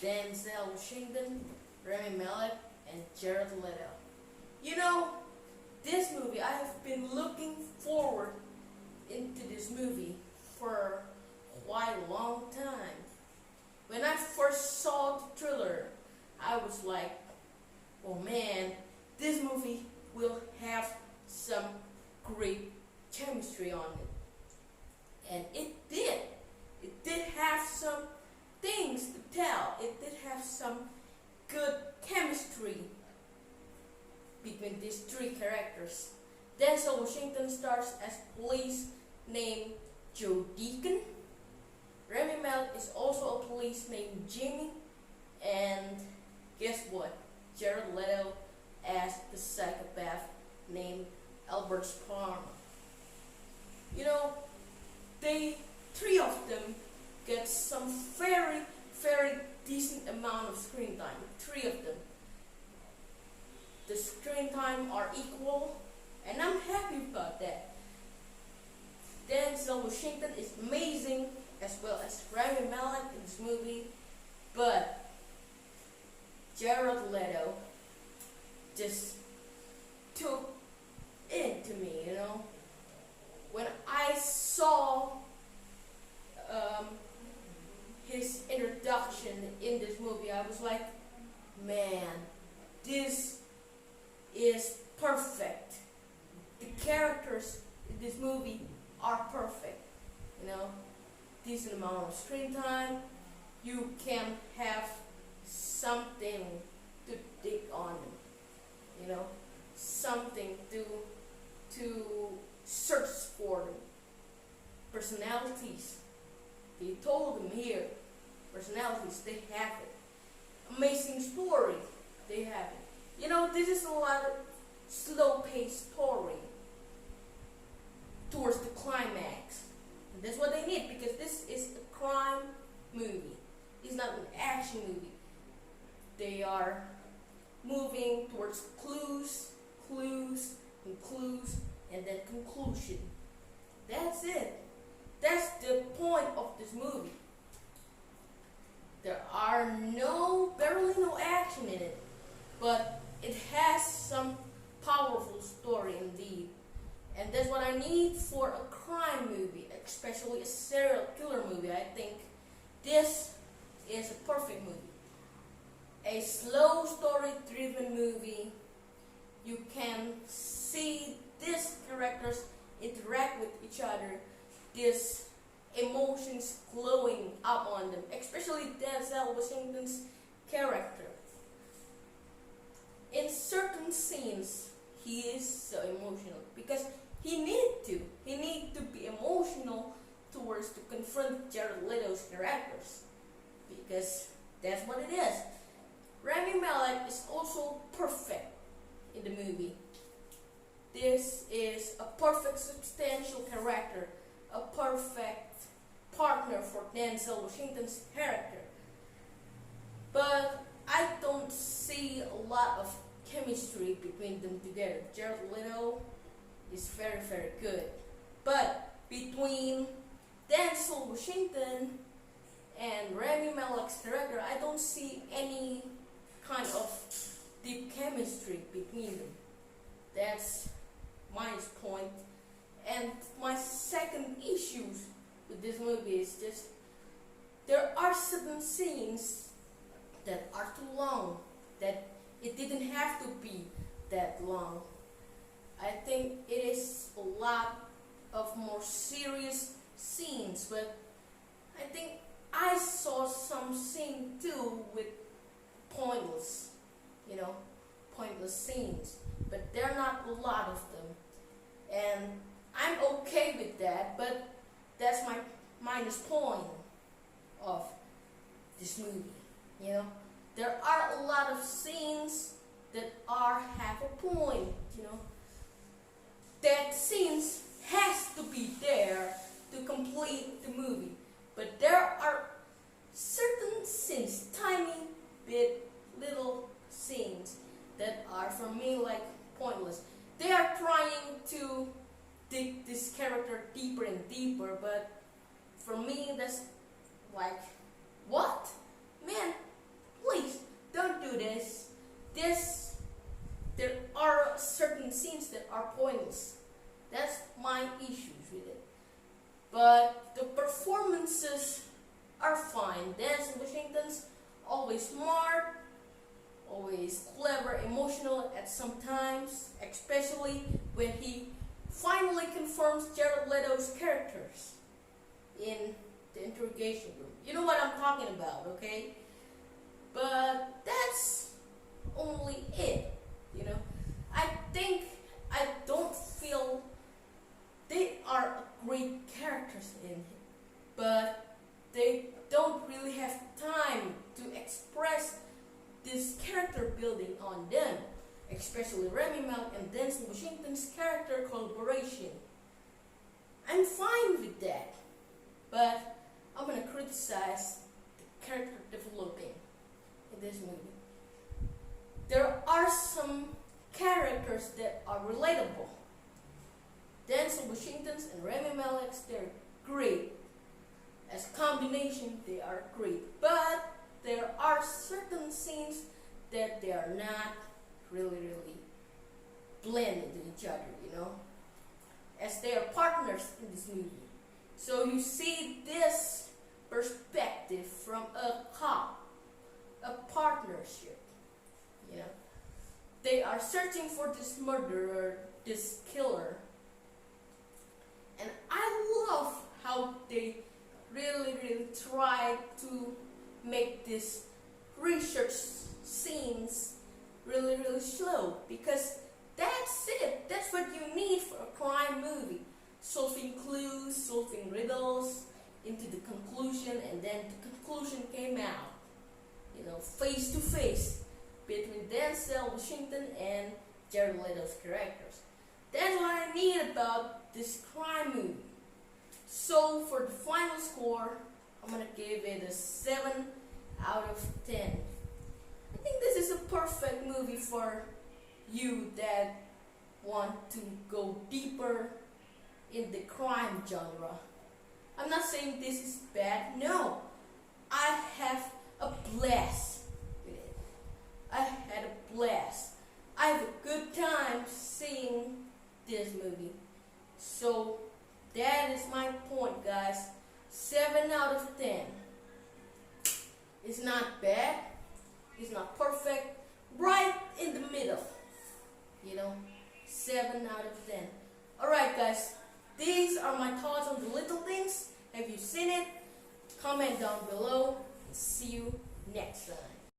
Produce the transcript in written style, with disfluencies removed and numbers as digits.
Denzel Washington, Rami Malek, and Jared Leto. You know, this movie, I have been looking forward into this movie for quite a long time. When I first saw the trailer, I was like, oh man, this movie will have some great chemistry on it. And it did. It did have some things to tell. It did have some good chemistry between these three characters. Denzel Washington stars as police named Joe Deacon. Rami Malek is also a police named Jimmy. And guess what? Jared Leto as the psychopath named Albert Sparma. You know, three of them get some very, very decent amount of screen time. Three of them. The screen time are equal, and I'm happy about that. Denzel Washington is amazing, as well as Rami Malek in this movie, but Jared Leto just took into me, you know. When I saw his introduction in this movie, I was like, man, this is perfect. The characters in this movie are perfect, you know. Decent amount of screen time. You can have something to dig on, you know, something to search for them. Personalities, they told them here. Personalities, they have it. Amazing story, they have it. You know, this is a lot of slow-paced story towards the climax. And that's what they need, because this is a crime movie. It's not an action movie. They are moving towards clues, and clues, and then conclusion. That's it. That's the point of this movie. There are barely no action in it, but it has some powerful story indeed. And that's what I need for a crime movie, especially a serial killer movie. I think this is a perfect movie. A slow story-driven movie. You can see these characters interact with each other. These emotions glowing up on them, especially Denzel Washington's character. In certain scenes, he is so emotional because he need to be emotional towards to confront Jared Leto's characters, because that's what it is. Rami Malek is also perfect in the movie. This is a perfect substantial character, a perfect partner for Denzel Washington's character. But I don't see a lot of chemistry between them together. Jared Leto is very, very good. But between Denzel Washington and Rami Malek's character, I don't see any kind of deep chemistry between them. That's my point. And my second issue with this movie is just there are certain scenes that are too long, that it didn't have to be that long. I think it is a lot of more serious scenes, but I think I saw some scene too with pointless scenes, but there are not a lot of them, and I'm okay with that. But that's my minus point of this movie. You know, there are a lot of scenes that are half a point. You know, that scenes has to be there to complete the movie, but there are certain scenes, tiny bit little scenes, that are for me like pointless. They are trying to dig this character deeper and deeper, but for me that's like, what? Man, please don't do this. There are certain scenes that are pointless. That's my issues with it. But the performances are fine. Denzel Washington's always smart, always clever, emotional at some times, especially when he finally confirms Jared Leto's characters in the interrogation room. You know what I'm talking about, okay? But that's only it, you know. I don't feel they are great characters in it, but they don't really have time to express this character building on them, especially Rami, Malek, and Denzel Washington's character collaboration. I'm fine with that, but I'm gonna criticize the character developing in this movie. There are some characters that are relatable. Denzel Washington's and Rami Malek's, they're great. As a combination, they are great. But there are certain scenes that they are not really blended to each other, you know, as they are partners in this movie. So you see this perspective from a cop, a partnership, you know. They are searching for this murderer, this killer, and I love how they really try to make these research scenes really slow, because that's it. That's what you need for a crime movie. Solving clues, solving riddles into the conclusion, and then the conclusion came out, you know, face to face between Denzel Washington and Jared Leto's characters. That's what I need about this crime movie. So for the final score, I'm gonna give it a 7 out of 10. I think this is a perfect movie for you that want to go deeper in the crime genre. I'm not saying this is bad. No, I have a blast with it. I had a blast. I have a good time seeing this movie. So that is my point, guys. 7 out of 10. It's not bad. It's not perfect. Right in the middle. You know, 7 out of 10. Alright, guys. These are my thoughts on the little things. Have you seen it? Comment down below. See you next time.